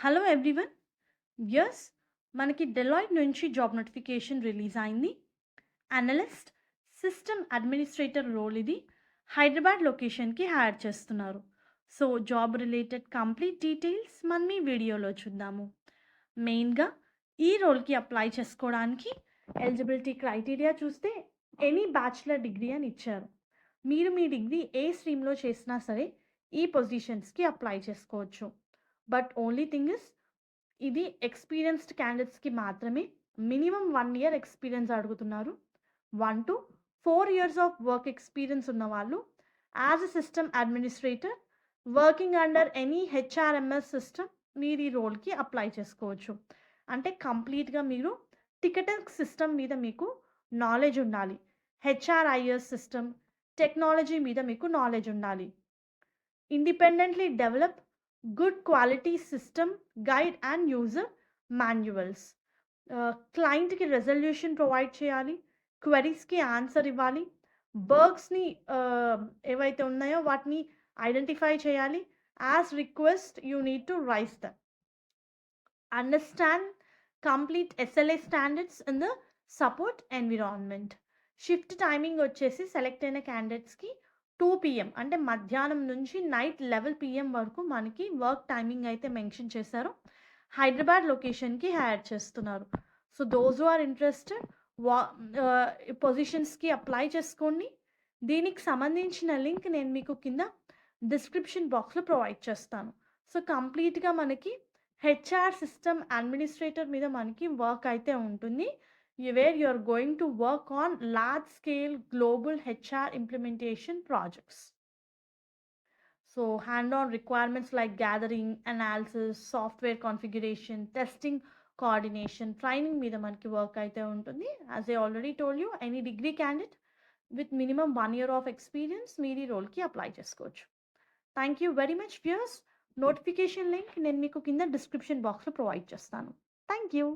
Hello everyone. Yes, మనకి Deloitte నుంచి job notification release అయింది. అనలిస్ట్ సిస్టమ్ అడ్మినిస్ట్రేటర్ రోల్ ఇది. హైదరాబాద్ లొకేషన్కి హైర్ చేస్తున్నారు. So job related complete details మనం ఈ వీడియోలో చూద్దాము. మెయిన్గా ఈ రోల్కి అప్లై చేసుకోవడానికి ఎలిజిబిలిటీ క్రైటీరియా చూస్తే ఎనీ బ్యాచిలర్ డిగ్రీ అని ఇచ్చారు. మీరు మీ డిగ్రీ ఏ స్ట్రీమ్లో చేసినా సరే ఈ పొజిషన్స్కి అప్లై చేసుకోవచ్చు. బట్ ఓన్లీ థింగ్ ఇస్ ఇది ఎక్స్పీరియన్స్డ్ క్యాండిడేట్స్కి మాత్రమే. మినిమం 1 year ఎక్స్పీరియన్స్ అడుగుతున్నారు. 1 to 4 years of work experience ఉన్న వాళ్ళు as a system administrator working under any HRMS system మీరు ఈ రోల్కి అప్లై చేసుకోవచ్చు. అంటే కంప్లీట్గా మీరు టికెటింగ్ సిస్టమ్ మీద మీకు నాలెడ్జ్ ఉండాలి. హెచ్ఆర్ఐఎస్ సిస్టమ్ టెక్నాలజీ మీద మీకు నాలెడ్జ్ ఉండాలి. Independently develop good quality system guide and user manuals. క్లయింట్కి రెజల్యూషన్ ప్రొవైడ్ చేయాలి, క్వెరీస్కి ఆన్సర్ ఇవ్వాలి, బర్గ్స్ని ఏవైతే ఉన్నాయో వాటిని ఐడెంటిఫై చేయాలి. As request you need to raise them. Understand complete SLA standards in the support environment. Shift timing వచ్చేసి సెలెక్ట్ అయిన క్యాండిడేట్స్కి 2 PM అంటే మధ్యాహ్నం నుంచి నైట్ 11 PM వరకు మనకి వర్క్ టైమింగ్ అయితే మెన్షన్ చేశారు. హైదరాబాద్ లొకేషన్కి హైర్ చేస్తున్నారు. So those who are interested పొజిషన్స్కి అప్లై చేసుకోండి. దీనికి సంబంధించిన లింక్ నేను మీకు కింద డిస్క్రిప్షన్ బాక్స్లో ప్రొవైడ్ చేస్తాను. సో కంప్లీట్గా మనకి హెచ్ఆర్ సిస్టమ్ అడ్మినిస్ట్రేటర్ మీద మనకి వర్క్ అయితే ఉంటుంది. Where you are going to work on large scale global HR implementation projects. So hand-on requirements like gathering, analysis, software configuration, testing, coordination, training మీద మనకి వర్క్ అయితే ఉంటుంది. As I already told you, any degree candidate with minimum 1 year of experience మీరు ఈ రోల్కి apply చేసుకోవచ్చు. Thank you very much viewers. Notification link నేను మీకు కింద డిస్క్రిప్షన్ బాక్స్లో ప్రొవైడ్ చేస్తాను. Thank you.